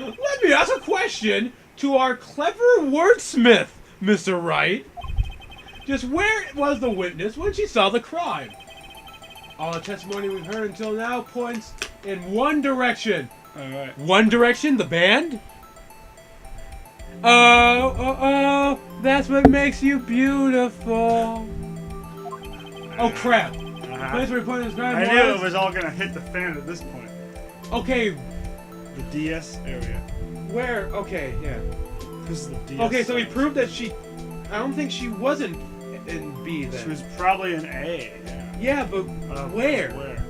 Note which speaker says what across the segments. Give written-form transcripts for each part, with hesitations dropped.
Speaker 1: Let me ask a question to our clever wordsmith, Mr. Wright. Just where was the witness when she saw the crime? All the testimony we've heard until now points in one direction.
Speaker 2: Alright.
Speaker 1: One Direction, the band? Oh, that's what makes you beautiful. Oh, crap. Place where he pointed his crime
Speaker 2: I knew it was all gonna hit the fan at this point.
Speaker 1: Okay,
Speaker 2: The DS area.
Speaker 1: where? Okay, yeah.
Speaker 2: This is the DS.
Speaker 1: Okay, so he
Speaker 2: area.
Speaker 1: proved that she... I don't think she wasn't in B then.
Speaker 2: She was probably an A. Yeah.
Speaker 1: Yeah, but where?
Speaker 2: Where?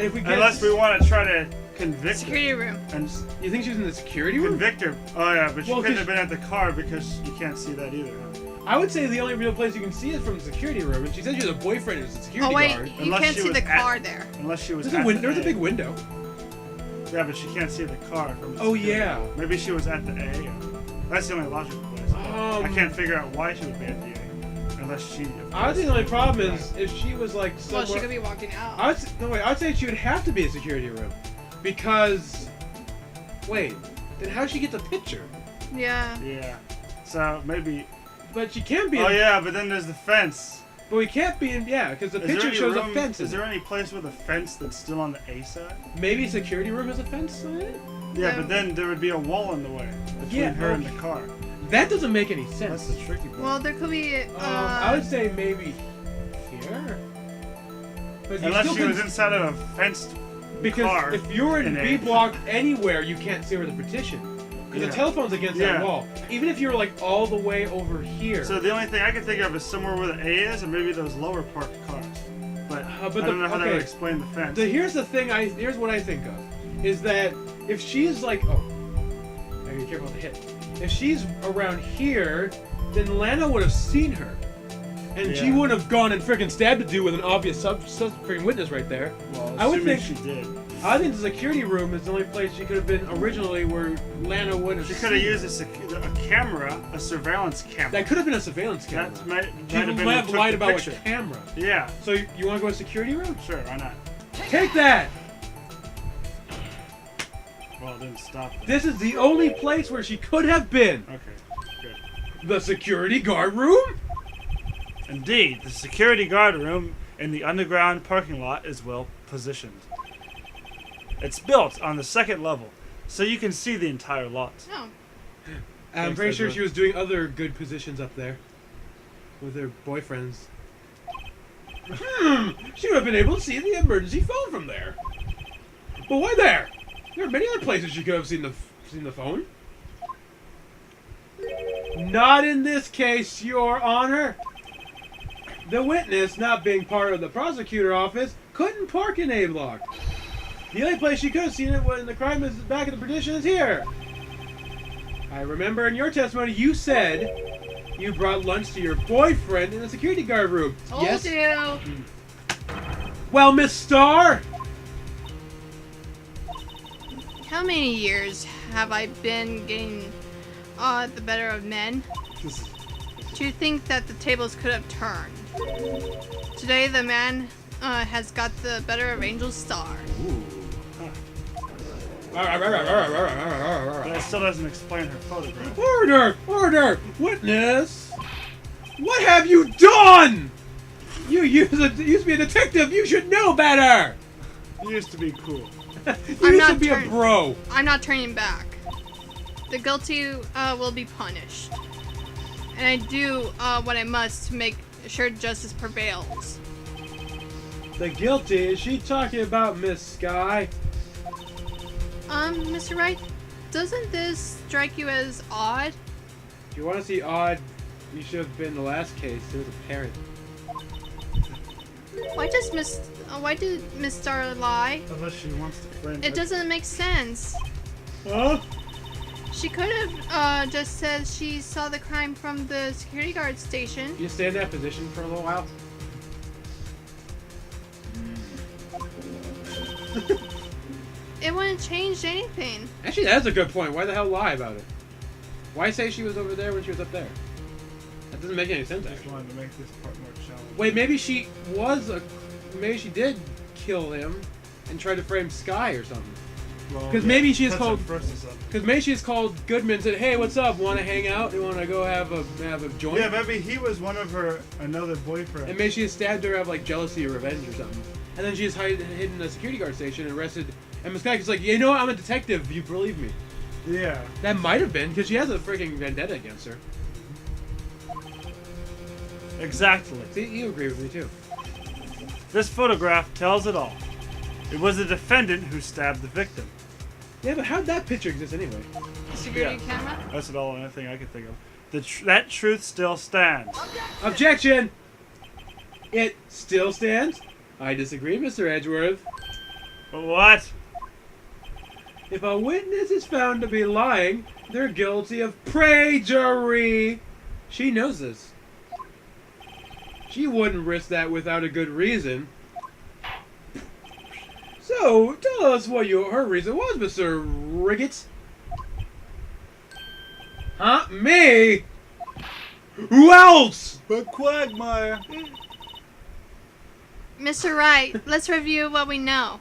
Speaker 1: If we get...
Speaker 2: Unless we want to try to convict
Speaker 3: Security
Speaker 2: her.
Speaker 3: room.
Speaker 2: And
Speaker 1: You think she was in the security room?
Speaker 2: convict her. Oh yeah, but she
Speaker 1: Well,
Speaker 2: couldn't
Speaker 1: 'cause-
Speaker 2: have been at the car because you can't see that either. Huh?
Speaker 1: I would say the only real place you can see is from the security room, and she said she has a boyfriend who's a security
Speaker 3: Oh wait,
Speaker 1: guard.
Speaker 3: you
Speaker 2: Unless
Speaker 3: can't
Speaker 2: she
Speaker 3: see
Speaker 2: was
Speaker 3: the
Speaker 2: at-
Speaker 3: car there.
Speaker 2: Unless she was.
Speaker 1: There's a
Speaker 2: at
Speaker 1: window.
Speaker 2: the
Speaker 1: There's a
Speaker 2: A.
Speaker 1: big window.
Speaker 2: Yeah, but she can't see the car from the
Speaker 1: Oh,
Speaker 2: security
Speaker 1: yeah.
Speaker 2: room. Maybe she was at the A. That's the only logical place. I can't figure out why she would be at the A. Unless she...
Speaker 1: I think the only problem is if she was like somewhere...
Speaker 3: Well, she could be walking out.
Speaker 1: I'd say she would have to be a security room. Because... Wait, then how'd she get the picture?
Speaker 3: Yeah.
Speaker 2: Yeah. So, maybe...
Speaker 1: But she can't be
Speaker 2: Oh
Speaker 1: in...
Speaker 2: yeah, but then there's the fence.
Speaker 1: But we can't be in... Yeah, because the
Speaker 2: Is there
Speaker 1: picture
Speaker 2: any
Speaker 1: shows
Speaker 2: room-
Speaker 1: a fence in
Speaker 2: Is there any place with a fence that's still on the A side?
Speaker 1: Maybe security room has a fence on it?
Speaker 2: Yeah,
Speaker 3: No.
Speaker 2: but then there would be a wall in the way between
Speaker 1: Yeah,
Speaker 2: her and
Speaker 1: okay.
Speaker 2: the car.
Speaker 1: That doesn't make any
Speaker 2: That's
Speaker 1: sense.
Speaker 2: the tricky part.
Speaker 3: Well, there could be.
Speaker 1: I would say maybe here. But you
Speaker 2: Unless
Speaker 1: still
Speaker 2: she was
Speaker 1: can-
Speaker 2: inside of a fenced
Speaker 1: Because
Speaker 2: car
Speaker 1: if you're in
Speaker 2: in
Speaker 1: B
Speaker 2: A.
Speaker 1: block anywhere, you can't see where the petition. Because
Speaker 2: Yeah.
Speaker 1: the telephone's against
Speaker 2: Yeah.
Speaker 1: that wall. Even if you're like all the way over here.
Speaker 2: So the only thing I can think of is somewhere where the A is, and maybe those lower parked cars. But,
Speaker 1: but
Speaker 2: I don't know how that
Speaker 1: okay.
Speaker 2: would explain the fence.
Speaker 1: Here's the thing. Here's what I think of, is that if she's like, I gotta be careful with the hit. If she's around here, then Lana would have seen her, and she
Speaker 2: Yeah.
Speaker 1: wouldn't have gone and freaking stabbed a dude with an obvious freaking witness right there.
Speaker 2: Well,
Speaker 1: I would
Speaker 2: assuming
Speaker 1: think-
Speaker 2: she did.
Speaker 1: I think the security room is the only place she could have been originally where Lana would have.
Speaker 2: She could have used a camera, a surveillance camera.
Speaker 1: That could have been a surveillance camera.
Speaker 2: That might
Speaker 1: She
Speaker 2: have been
Speaker 1: might
Speaker 2: who
Speaker 1: have
Speaker 2: took
Speaker 1: lied
Speaker 2: the
Speaker 1: about
Speaker 2: picture.
Speaker 1: a camera.
Speaker 2: Yeah,
Speaker 1: So you want to go to security room?
Speaker 2: sure, why not?
Speaker 1: Take that!
Speaker 2: Well, it didn't stop. There.
Speaker 1: This is the only place where she could have been.
Speaker 2: Okay, good.
Speaker 1: The security guard room?
Speaker 2: Indeed, the security guard room in the underground parking lot is well positioned. It's built on the second level, so you can see the entire lot.
Speaker 3: No.
Speaker 1: I'm
Speaker 2: Thanks,
Speaker 1: pretty sure
Speaker 2: Ezra.
Speaker 1: she was doing other good positions up there with her boyfriends. She would have been able to see the emergency phone from there. But why there? There are many other places she could have seen the phone. Not in this case, Your Honor. The witness, not being part of the prosecutor office, couldn't park in A block. The only place she could have seen it when the crime is back of the petition is here. I remember in your testimony you said you brought lunch to your boyfriend in the security guard room.
Speaker 3: Told
Speaker 1: Yes.
Speaker 3: you.
Speaker 1: Well, Miss Starr.
Speaker 3: How many years have I been getting the better of men? To think that the tables could have turned. Today the man has got the better of Angel Star.
Speaker 2: That still doesn't explain her photograph.
Speaker 1: Order! Order! Witness! What have you done? You used to be a detective. You should know better.
Speaker 2: He used to be cool.
Speaker 1: You
Speaker 3: I'm
Speaker 1: used
Speaker 3: not
Speaker 1: to be a
Speaker 3: turn-
Speaker 1: bro.
Speaker 3: I'm not turning back. The guilty will be punished. And I do what I must to make sure justice prevails.
Speaker 1: The guilty? Is she talking about Miss Sky?
Speaker 3: Mr. Wright, doesn't this strike you as odd?
Speaker 1: If you want to see odd, you should have been in the last case. It was a parent.
Speaker 3: Why did Miss Star lie?
Speaker 2: Unless she wants to frame
Speaker 3: It doesn't make sense.
Speaker 1: Huh?
Speaker 3: She could have just said she saw the crime from the security guard station.
Speaker 1: You stay in that position for a little while.
Speaker 3: It wouldn't change anything.
Speaker 1: Actually, that's a good point. Why the hell lie about it? Why say she was over there when she was up there? That doesn't make any sense,
Speaker 2: I just
Speaker 1: actually.
Speaker 2: wanted to make this part more challenging.
Speaker 1: Wait, maybe she was maybe she did kill him and tried to frame Sky or something.
Speaker 2: Well,
Speaker 1: Because maybe she is
Speaker 2: that's
Speaker 1: called.
Speaker 2: her first or something.
Speaker 1: Because maybe she's called Goodman. Said, "Hey, what's up? Want to hang out? You want to go have a joint?"
Speaker 2: Yeah, maybe he was one of her another boyfriend.
Speaker 1: And maybe she has stabbed her out of like jealousy or revenge or something. And then she is hidden in a security guard station and arrested. And Miss Kike's like, "You know what? I'm a detective. You believe me?"
Speaker 2: Yeah.
Speaker 1: That might have been because she has a freaking vendetta against her.
Speaker 2: Exactly.
Speaker 1: See, you agree with me too.
Speaker 2: This photograph tells it all. It was the defendant who stabbed the victim.
Speaker 1: Yeah, but how'd that picture exist anyway?
Speaker 3: Security
Speaker 2: Yeah.
Speaker 3: camera?
Speaker 2: That's the only thing I can think of. That truth still stands.
Speaker 1: Objection! It still stands? I disagree, Mr. Edgeworth.
Speaker 2: What?
Speaker 1: If a witness is found to be lying, they're guilty of perjury. She knows this. She wouldn't risk that without a good reason. So, tell us what her reason was, Mr. Riggett. Huh? Me? Who else?
Speaker 2: But Quagmire.
Speaker 3: Mr. Wright, let's review what we know.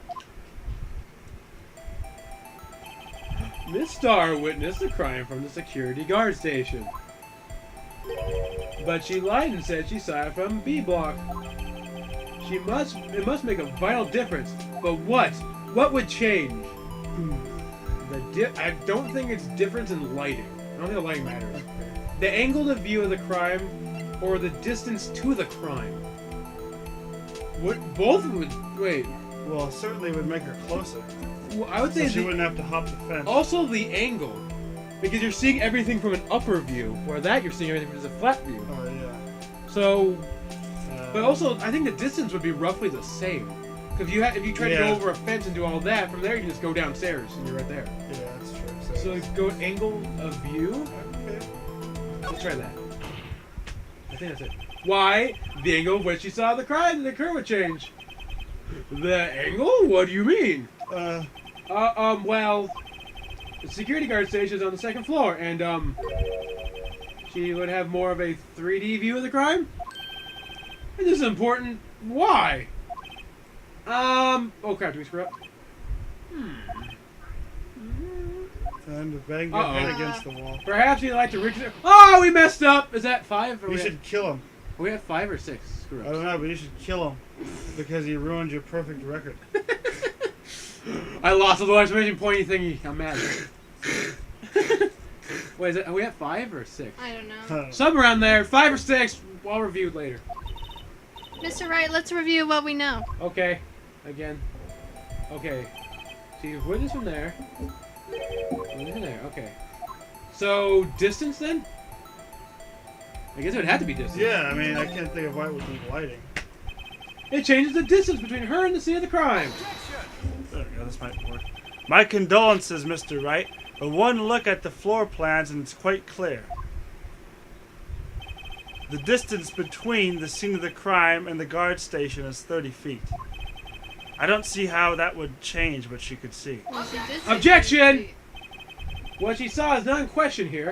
Speaker 1: Miss Starr witnessed the crime from the security guard station. But she lied and said she saw it from B block. It must make a vital difference. But what? What would change? I don't think it's difference in lighting. I don't think the lighting matters. The angle of view of the crime or the distance to the crime. What both would wait.
Speaker 2: Well, certainly would make her closer.
Speaker 1: Well, I would say
Speaker 2: So she wouldn't have to hop the fence.
Speaker 1: also the angle. Because you're seeing everything from an upper view, where that you're seeing everything from just a flat view.
Speaker 2: Oh, yeah.
Speaker 1: So, but also, I think the distance would be roughly the same. Because if you try to go over a fence and do all that, from there you can just go downstairs and you're right there.
Speaker 2: Yeah, that's true.
Speaker 1: So go angle of view.
Speaker 2: Okay.
Speaker 1: Let's try that. I think that's it. Why? The angle of which you saw the crime, the curve would change. The angle? What do you mean? Well, the security guard station is on the second floor, and, she would have more of a 3D view of the crime? And this is important. Why? Oh crap, did we screw up?
Speaker 2: Time to bang your head against the wall.
Speaker 1: Perhaps you'd like to reach it. Oh, we messed up! Is that 5? Or
Speaker 2: You should kill him.
Speaker 1: we have 5 or 6 screw ups?
Speaker 2: I don't know, but you should kill him. Because he ruined your perfect record.
Speaker 1: I lost a little exclamation pointy thingy. I'm mad. Wait, is it, are we at 5 or 6?
Speaker 3: I don't know.
Speaker 1: Somewhere around there. 5 or 6. I'll review it later.
Speaker 3: Mr. Wright, let's review what we know.
Speaker 1: Okay. Again. Okay. So you've witnessed from there. Witness from there. Okay. So, distance then? I guess it would have to be distance.
Speaker 2: Yeah, I mean, I can't think of why it would need lighting.
Speaker 1: It changes the distance between her and the scene of the crime.
Speaker 2: There we go, this might work. My condolences, Mr. Wright, but one look at the floor plans and it's quite clear. The distance between the scene of the crime and the guard station is 30 feet. I don't see how that would change what she could see.
Speaker 3: Well, she did say
Speaker 1: Objection!
Speaker 3: 30 feet.
Speaker 1: What she saw is not in question here.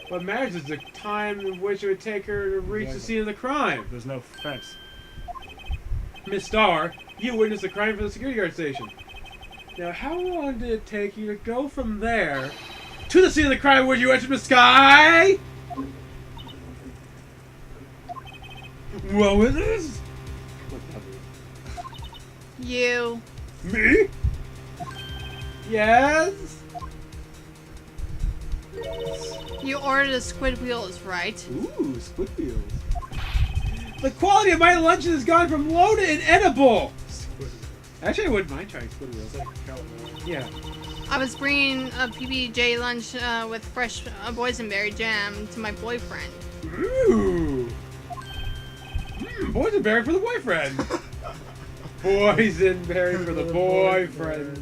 Speaker 1: What matters is the time in which it would take her to reach the scene of the crime.
Speaker 2: There's no fence.
Speaker 1: Miss Starr, you witnessed the crime from the security guard station. Now, how long did it take you to go from there to the scene of the crime where you entered the sky? What was this?
Speaker 3: You.
Speaker 1: Me? Yes?
Speaker 3: You ordered a squid wheels, right?
Speaker 1: Ooh, squid wheels. The quality of my lunch has gone from low to inedible. Actually, I wouldn't mind trying squid wheels. Yeah.
Speaker 3: I was bringing a PB&J lunch with fresh boysenberry jam to my boyfriend.
Speaker 1: Ooh. Boysenberry for the boyfriend. Boysenberry for the boyfriend.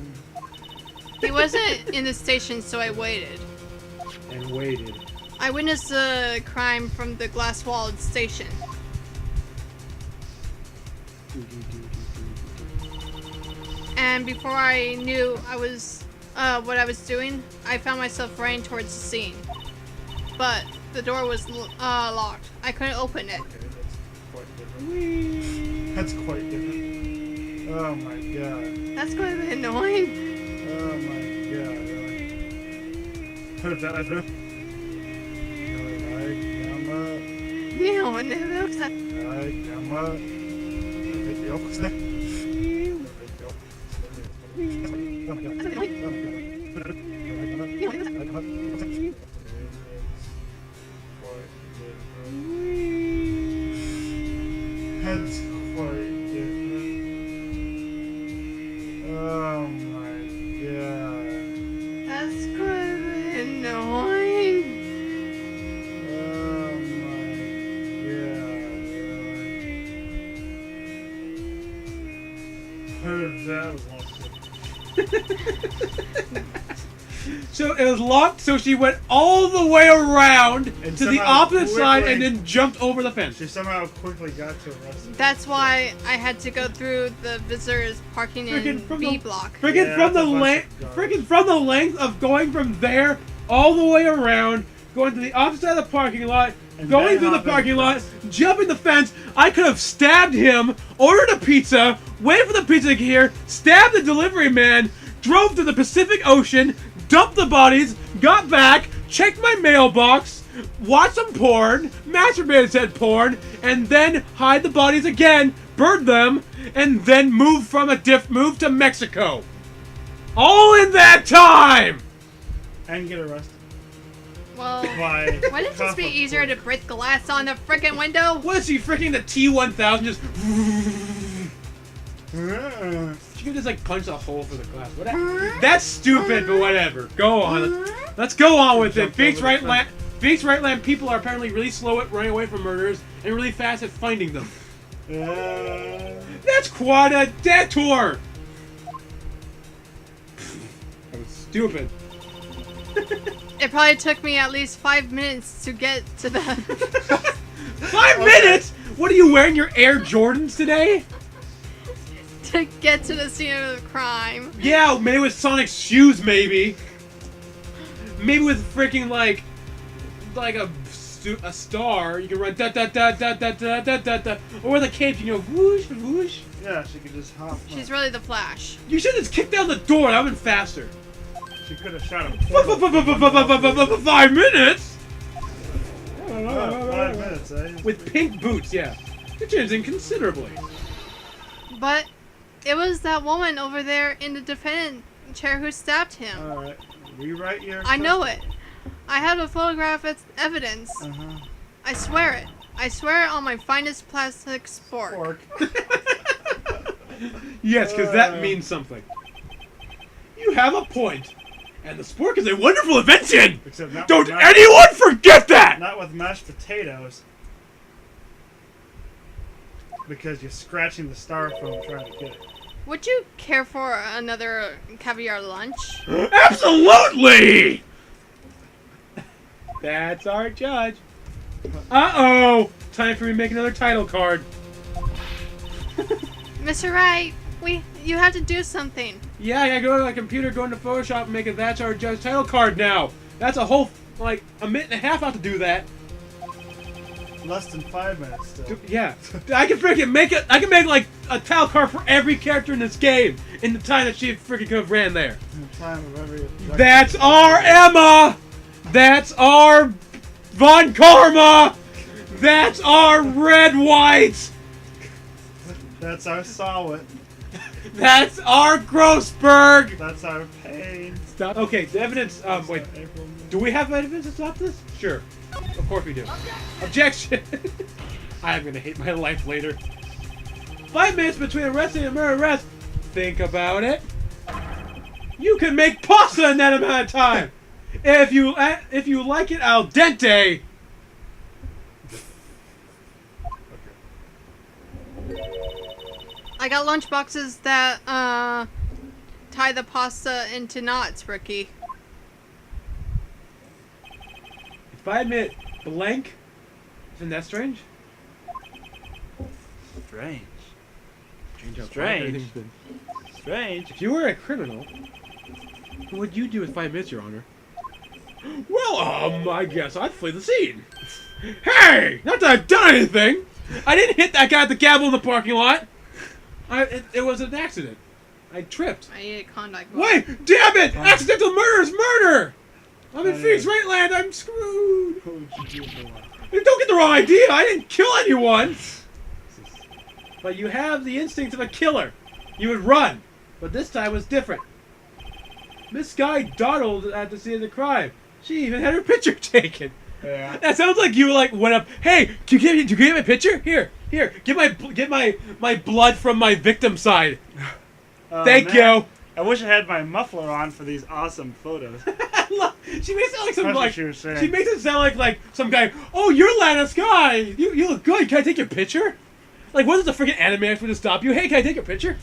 Speaker 3: He wasn't in the station, so I waited.
Speaker 1: And waited.
Speaker 3: I witnessed the crime from the glass-walled station. And before I knew what I was doing, I found myself running towards the scene. But the door was locked. I couldn't open it.
Speaker 2: That's quite different. Oh my god.
Speaker 3: That's going to be annoying.
Speaker 2: Oh my god, really? Put it that way.
Speaker 3: No, no, looks like
Speaker 2: Head's quite different. Oh my god.
Speaker 3: that's quite annoying.
Speaker 2: Oh my god. Heard that was one.
Speaker 1: So it was locked, so she went all the way around
Speaker 2: And
Speaker 1: to the
Speaker 2: somehow
Speaker 1: opposite side
Speaker 2: quickly-
Speaker 1: and then jumped over the fence.
Speaker 2: She somehow quickly got to arrested.
Speaker 3: That's why I had to go through the visitors parking in
Speaker 1: Freaking from
Speaker 3: B
Speaker 1: the-
Speaker 3: block.
Speaker 1: Freaking
Speaker 2: Yeah,
Speaker 1: from the
Speaker 2: that's a bunch
Speaker 1: length,
Speaker 2: of garbage.
Speaker 1: freaking from the length of going from there all the way around, going to the opposite side of the parking lot,
Speaker 2: And
Speaker 1: going
Speaker 2: then
Speaker 1: through the
Speaker 2: hopping
Speaker 1: parking
Speaker 2: the
Speaker 1: lot,
Speaker 2: fence.
Speaker 1: jumping the fence. I could have stabbed him, ordered a pizza, waited for the pizza to get here, stabbed the delivery man, drove to the Pacific Ocean, dumped the bodies, got back, checked my mailbox, watched some porn, masturbated said porn, and then hide the bodies again, burned them, and then move to Mexico. All in that time!
Speaker 2: And get arrested.
Speaker 3: Well,
Speaker 2: By
Speaker 3: wouldn't it just be easier to break glass on the freaking window?
Speaker 1: What is she freaking the T-1000 just...
Speaker 2: to...
Speaker 1: She could just like punch a hole for the glass. Whatever. That's stupid, but whatever. Go on. Let's go on with it. Face right land people are apparently really slow at running away from murderers and really fast at finding them. That's quite a detour! That was stupid.
Speaker 3: It probably took me at least 5 minutes to get to the
Speaker 1: 5 minutes? What are you wearing, your Air Jordans today?
Speaker 3: to get to the scene of the crime.
Speaker 1: Yeah, maybe with Sonic's shoes, maybe. Maybe with freaking like a star, you can run da da da da da da da da da, or with a cape, you know, whoosh whoosh.
Speaker 2: Yeah, she could just hop.
Speaker 3: She's really the Flash.
Speaker 1: You should just kick down the door. That would've been faster.
Speaker 2: She could have shot him.
Speaker 1: 5 minutes.
Speaker 2: 5 minutes, eh?
Speaker 1: With pink boots, yeah. You're changing considerably.
Speaker 3: But it was that woman over there in the defendant chair who stabbed him.
Speaker 2: Alright. Rewrite your.
Speaker 3: I know it. I have a photograph as evidence.
Speaker 2: Uh-huh.
Speaker 3: I swear it. I swear it on my finest plastic spork.
Speaker 2: Fork.
Speaker 1: Yes, because that means something. You have a point. And the spork is a wonderful invention!
Speaker 2: Except not
Speaker 1: Don't
Speaker 2: with mashed,
Speaker 1: anyone forget that!
Speaker 2: not with mashed potatoes. Because you're scratching the styrofoam trying to get it.
Speaker 3: Would you care for another caviar lunch?
Speaker 1: Absolutely! That's our judge. Uh-oh! Time for me to make another title card.
Speaker 3: Mr. Wright, you have to do something.
Speaker 1: Yeah, I gotta go to my computer, go into Photoshop, and make a That's Our Judge title card now. That's a whole, like, a minute and a half out to do that.
Speaker 2: Less than 5 minutes still.
Speaker 1: Yeah. I can freaking make it, I can make, like, a title card for every character in this game in the time that she freaking could have ran there.
Speaker 2: In the time of every.
Speaker 1: That's our Emma! That's our Von Karma! That's our Red White!
Speaker 2: That's our Sawit.
Speaker 1: That's our Grossberg!
Speaker 2: That's our Pain.
Speaker 1: Stop. Okay, the evidence,
Speaker 2: That's
Speaker 1: wait.
Speaker 2: our April.
Speaker 1: Do we have evidence to stop this? Sure. Of course we do. Objection! I am gonna hate my life later. 5 minutes between arresting and murder arrest. Think about it. You can make pasta in that amount of time! If you like it al dente.
Speaker 3: I got lunch boxes that tie the pasta into knots, Ricky.
Speaker 1: 5 minute blank. Isn't that strange?
Speaker 2: Strange.
Speaker 1: Strange. how
Speaker 2: Strange.
Speaker 1: everything's been.
Speaker 2: Strange.
Speaker 1: If you were a criminal, what would you do with 5 minutes, Your Honor? Well, I guess I'd flee the scene. Hey! Not that I've done anything! I didn't hit that guy at the gavel in the parking lot! It was an accident. I tripped.
Speaker 3: I need a contact.
Speaker 1: Wait! Damn it! Accidental murder is murder! I'm in Phoenix Wrightland. I'm screwed.
Speaker 2: What would you do for one?
Speaker 1: Don't get the wrong idea. I didn't kill anyone. But you have the instinct of a killer. You would run. But this time was different. Miss Sky dawdled at the scene of the crime. She even had her picture taken.
Speaker 2: Yeah.
Speaker 1: That sounds like you went up. Hey, can you give me my picture? Here, get my blood from my victim side. Thank you.
Speaker 2: I wish I had my muffler on for these awesome photos.
Speaker 1: She makes it sound like some
Speaker 2: That's
Speaker 1: like
Speaker 2: what she was saying.
Speaker 1: she makes it sound like some guy. Oh, you're Lana Sky. You look good. Can I take your picture? Like, what is the freaking anime expert to stop you? Hey, can I take your picture?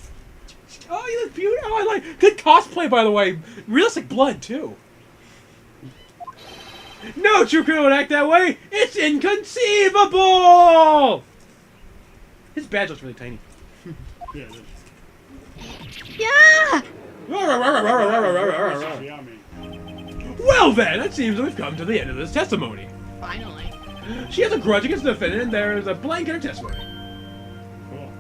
Speaker 1: Oh, you look beautiful. Oh, I like good cosplay, by the way. Realistic blood too. No true criminal would act that way. It's inconceivable. His badge looks really tiny.
Speaker 2: Yeah, it is.
Speaker 3: Yeah!
Speaker 2: Yummy.
Speaker 1: Well then, it seems we've come to the end of this testimony.
Speaker 3: Finally.
Speaker 1: She has a grudge against the defendant, and there is a blank in her testimony.
Speaker 2: Cool.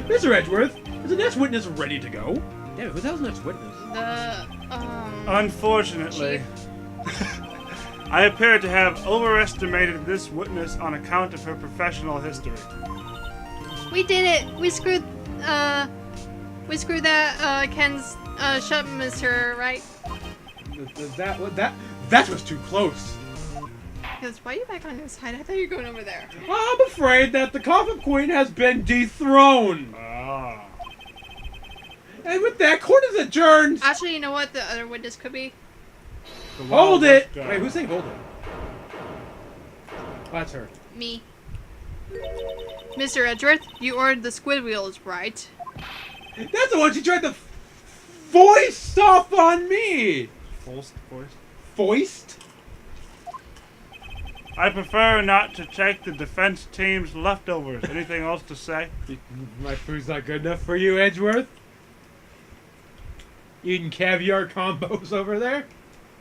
Speaker 1: Mr. Edgeworth, is the next witness ready to go? Damn it, who the hell's the next witness?
Speaker 2: Unfortunately, I appear to have overestimated this witness on account of her professional history.
Speaker 3: We did it! We screwed that, Ken's, shut Mr. Wright.
Speaker 1: That was too close.
Speaker 3: Because why are you back on his side? I thought you were going over there.
Speaker 1: I'm afraid that the Coffin Queen has been dethroned.
Speaker 2: Ah.
Speaker 1: And with that, court is adjourned.
Speaker 3: Actually, you know what the other witness could be?
Speaker 1: Hold it!
Speaker 2: West,
Speaker 1: Wait, who's saying hold it? Oh, that's her.
Speaker 3: Me. Mr. Edgeworth, you ordered the squid wheels, right?
Speaker 1: That's the one she tried to foist off on me!
Speaker 2: Foist?
Speaker 1: Foist?
Speaker 2: I prefer not to take the defense team's leftovers. Anything else to say?
Speaker 1: My food's not good enough for you, Edgeworth? Eating caviar combos over there?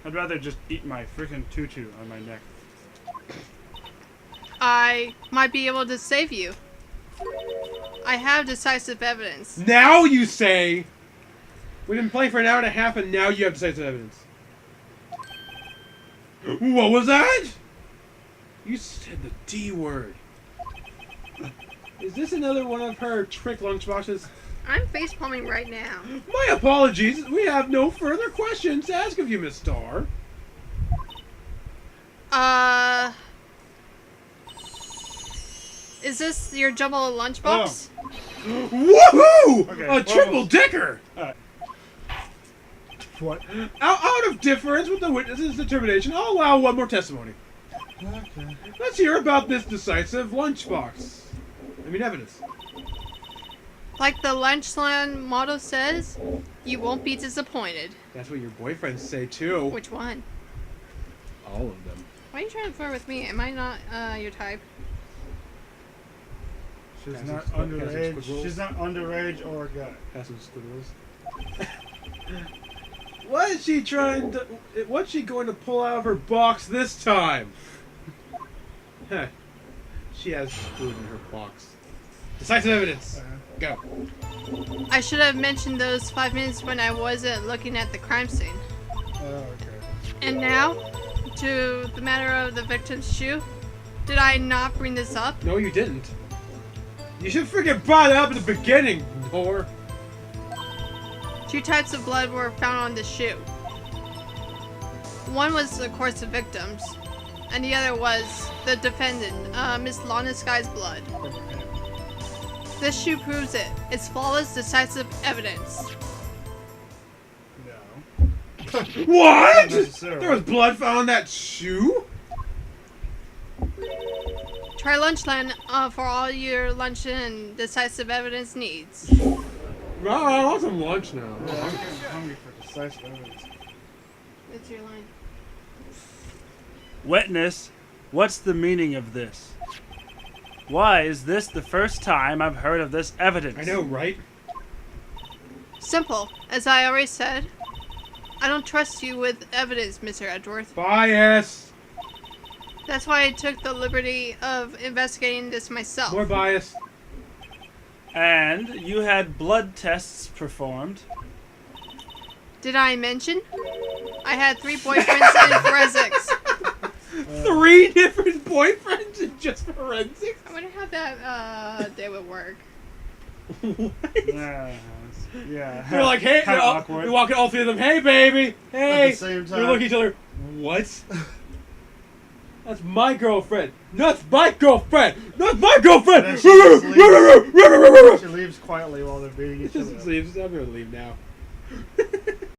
Speaker 2: I'd rather just eat my freaking tutu on my neck.
Speaker 3: I might be able to save you. I have decisive evidence.
Speaker 1: Now you say! We've been playing for an hour and a half and now you have decisive evidence. What was that? You said the D word. Is this another one of her trick lunchboxes?
Speaker 3: I'm facepalming right now.
Speaker 1: My apologies. We have no further questions to ask of you, Miss Starr.
Speaker 3: Is this your jumbo lunchbox?
Speaker 1: Woohoo!
Speaker 2: Okay,
Speaker 1: A triple decker!
Speaker 2: Alright. What?
Speaker 1: Out of difference with the witness's determination, I'll allow one more testimony.
Speaker 2: Okay.
Speaker 1: Let's hear about this decisive lunchbox. Evidence.
Speaker 3: Like the Lunchland motto says, you won't be disappointed.
Speaker 1: That's what your boyfriends say too.
Speaker 3: Which one?
Speaker 1: All of them.
Speaker 3: Why are you trying to flirt with me? Am I not your type?
Speaker 2: She's
Speaker 1: Passive
Speaker 2: not
Speaker 1: passive
Speaker 2: underage.
Speaker 1: squid rolls.
Speaker 2: She's not underage or a guy.
Speaker 1: Passive squiddles. What is she trying to... What's she going to pull out of her box this time? Heh. She has food in her box. Decisive evidence. Go.
Speaker 3: I should have mentioned those 5 minutes when I wasn't looking at the crime scene.
Speaker 2: Oh, okay.
Speaker 3: And now, to the matter of the victim's shoe. Did I not bring this up?
Speaker 1: No, you didn't. You should freaking brought it up at the beginning, whore.
Speaker 3: 2 types of blood were found on the shoe. One was, of course, the victim's, and the other was the defendant, Miss Lana Sky's blood. This shoe proves it. It's flawless, decisive evidence.
Speaker 2: No.
Speaker 1: What?
Speaker 2: Not necessarily.
Speaker 1: There was blood found on that shoe?
Speaker 3: Try Lunchland for all your lunch and decisive evidence needs.
Speaker 1: No, I want some lunch now.
Speaker 2: I'm getting hungry for decisive evidence.
Speaker 3: It's your line.
Speaker 2: Witness, what's the meaning of this? Why is this the first time I've heard of this evidence?
Speaker 1: I know, right?
Speaker 3: Simple. As I already said, I don't trust you with evidence, Mr. Edgeworth.
Speaker 1: Bias.
Speaker 3: That's why I took the liberty of investigating this myself.
Speaker 1: More bias.
Speaker 2: And you had blood tests performed.
Speaker 3: Did I mention? I had 3 boyfriends in forensics.
Speaker 1: 3 different boyfriends in just forensics?
Speaker 3: I wonder how that day would work.
Speaker 1: What?
Speaker 2: Yeah.
Speaker 1: They're like, hey,
Speaker 2: Kinda awkward.
Speaker 1: we walk in, all 3 of them, hey, baby, hey.
Speaker 4: At the same
Speaker 1: We
Speaker 4: time,
Speaker 1: look at each other, what? That's my girlfriend. That's my girlfriend. That's my girlfriend.
Speaker 4: And then she leaves quietly while they're beating each other
Speaker 1: Just
Speaker 4: up.
Speaker 1: leaves. I'm gonna leave now.